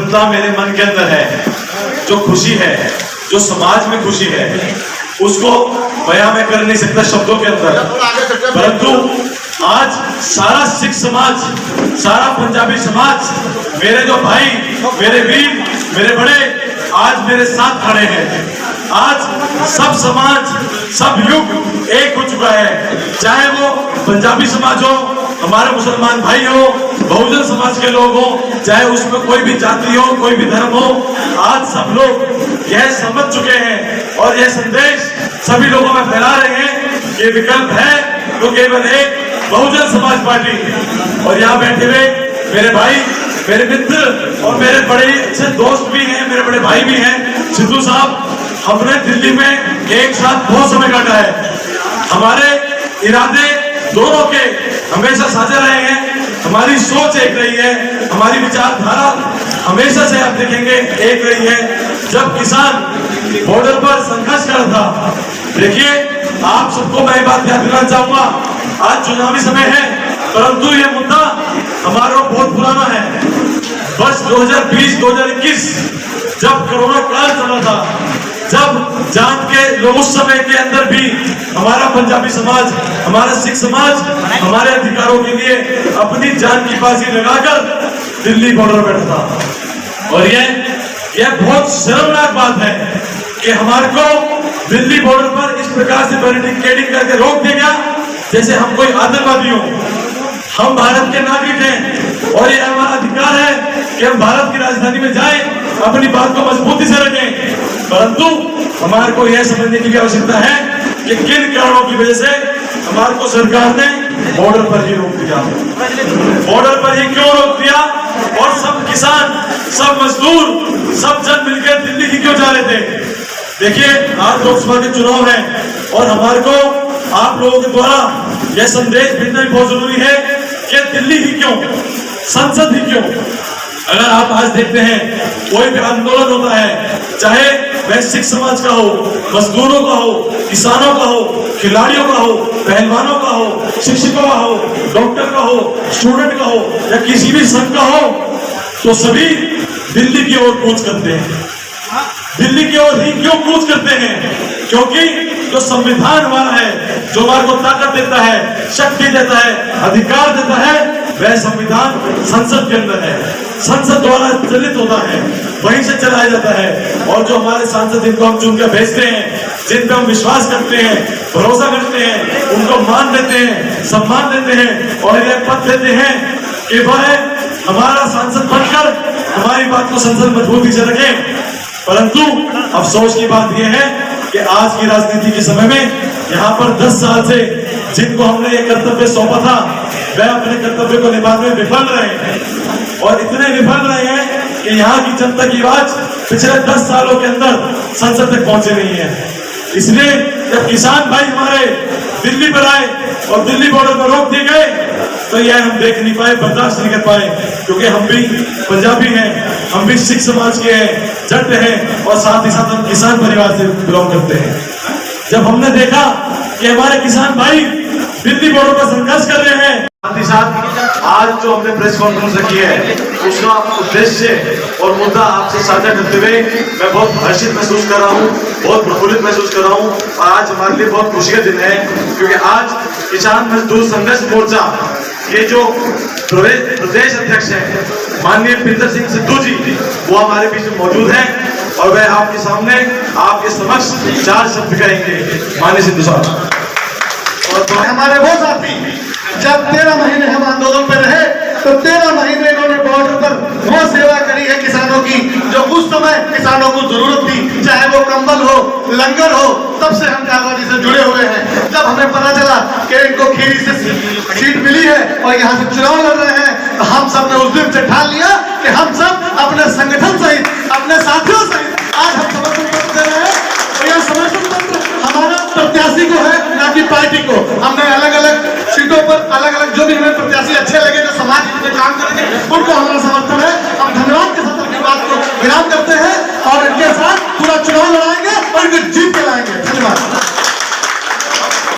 मुद्दा मेरे मन के अंदर है, जो खुशी है, जो समाज में खुशी है, उसको बयां मैं कर नहीं सकता शब्दों के अंदर। परंतु आज सारा सिख समाज, सारा पंजाबी समाज, मेरे जो भाई, मेरे वीर, मेरे बड़े आज मेरे साथ खड़े हैं। आज सब समाज, सब युग एक हो चुका है, चाहे वो पंजाबी समाज हो, हमारे मुसलमान भाई हो, बहुजन समाज के लोग हो, चाहे उसमें कोई भी जाति हो, कोई भी धर्म हो, आज सब लोग यह समझ चुके हैं और यह संदेश सभी लोगों में फैला रहे हैं कि विकल्प है तो केवल एक बहुजन समाज पार्टी। और यहाँ बैठे हुए मेरे भाई, मेरे मित्र और मेरे बड़े अच्छे दोस्त भी हैं, मेरे बड़े भाई भी हैं, सिद्धू साहब, हमने दिल्ली में एक साथ बहुत समय काटा है। हमारे इरादे दोनों के हमेशा साझा रहे हैं, हमारी सोच एक रही है, हमारी विचारधारा हमेशा से आप देखेंगे एक रही है। जब किसान बॉर्डर पर संघर्ष कर रहा था, देखिए आप सबको मैं बात याद दिलाना चाहूंगा, आज चुनावी समय है, परंतु ये मुद्दा हमारा बहुत पुराना है। वर्ष 2020-2021 जब कोरोना काल चला था, जब जान के लोग उस समय के अंदर भी हमारा पंजाबी समाज, हमारा सिख समाज हमारे अधिकारों के लिए अपनी जान की बाजी लगाकर दिल्ली बॉर्डर पर बैठा था। और यह बहुत शर्मनाक बात है कि हमारे को दिल्ली बॉर्डर पर इस प्रकार से बैरिकेडिंग करके रोक दिया गया जैसे हम कोई आतंकवादी हो। हम भारत के नागरिक हैं और यह हमारा अधिकार है कि हम भारत की राजधानी में जाएं, अपनी बात को मजबूती से रखें। परंतु हमारे को यह समझने की आवश्यकता है कि किन कारणों की वजह से हमारे को सरकार ने बॉर्डर पर ही रोक दिया, बॉर्डर पर ही क्यों रोक दिया, और सब किसान, सब मजदूर, सब जन मिलकर दिल्ली ही क्यों जा रहे थे। देखिए आज लोकसभा के चुनाव है और हमारे को आप लोगों के द्वारा यह संदेश भेजना भी बहुत जरूरी है कि दिल्ली ही क्यों, संसद ही क्यों। अगर आप आज देखते हैं कोई भी आंदोलन होता है, चाहे वह सिख समाज का हो, मजदूरों का हो, किसानों का हो, खिलाड़ियों का हो, पहलवानों का हो, शिक्षकों का हो, डॉक्टर का हो, स्टूडेंट का हो या किसी भी संघ का हो, तो सभी दिल्ली की ओर कूच करते हैं। दिल्ली की ओर ही क्यों कूच करते हैं? क्योंकि जो संविधान हमारा है, जो हमारे को ताकत देता है, शक्ति देता है, अधिकार देता है, वह संविधान संसद के अंदर है, संसद द्वारा चलित होता है, वहीं से चलाया जाता है। और जो हमारे सांसद जिनको हम चुनकर भेजते हैं, जिन पर हम विश्वास करते हैं, भरोसा करते हैं, उनको मान देते हैं, सम्मान देते हैं और यह पद देते हैं कि वह हमारा सांसद बनकर हमारी बात को संसद मजबूती से रखें। परंतु अफसोस की बात यह है कि आज की राजनीति के समय में यहाँ पर 10 साल से जिनको हमने ये कर्तव्य सौंपा था, वह अपने कर्तव्य को निभाने में विफल रहे हैं और इतने विफल रहे हैं कि यहाँ की जनता की आवाज पिछले 10 सालों के अंदर संसद तक पहुंचे नहीं है। इसलिए जब किसान भाई हमारे दिल्ली पर आए और दिल्ली बॉर्डर पर रोक दिए गए, तो यह हम देख नहीं पाए, बर्दाश्त नहीं कर पाए, क्योंकि हम भी पंजाबी हैं, हम भी सिख समाज के हैं, जट हैं और साथ ही साथ हम किसान परिवार से बिलोंग करते हैं। जब हमने देखा कि हमारे किसान भाई दिल्ली बॉर्डर पर संघर्ष कर रहे हैं, साथ ही साथ आज जो हमने प्रेस कॉन्फ्रेंस रखी है उसका उद्देश्य और मुद्दा आपसे साझा करते हुए मैं बहुत हर्षित महसूस कर रहा हूँ, बहुत प्रफुल्लित महसूस कर रहा हूँ। और आज हमारे लिए बहुत खुशी का दिन है, क्योंकि आज किसान मजदूर संघर्ष मोर्चा के जो प्रदेश अध्यक्ष हैं माननीय पिंदर सिंह सिद्धू जी, वो हमारे बीच में मौजूद हैं और वह आपके सामने, आपके समक्ष 4 शब्द कहेंगे। माननीय सिद्धू साहब। और हमारे वो साथी जब 13 महीने हम आंदोलन पर रहे, तो 13 महीने इन्होंने बॉर्डर पर वो सेवा करी है किसानों की, जो उस समय किसानों को जरूरत थी, चाहे वो कंबल हो, लंगर हो, तब से हम कारोबारी से जुड़े हुए हैं। जब हमें पता चला कि इनको खीरी से सीट मिली है और यहाँ से चुनाव लड़ रहे हैं, तो हम सब ने उस दिन से ठान लिया कि हम सब अपने संगठन सहित, अपने साथियों सहित आज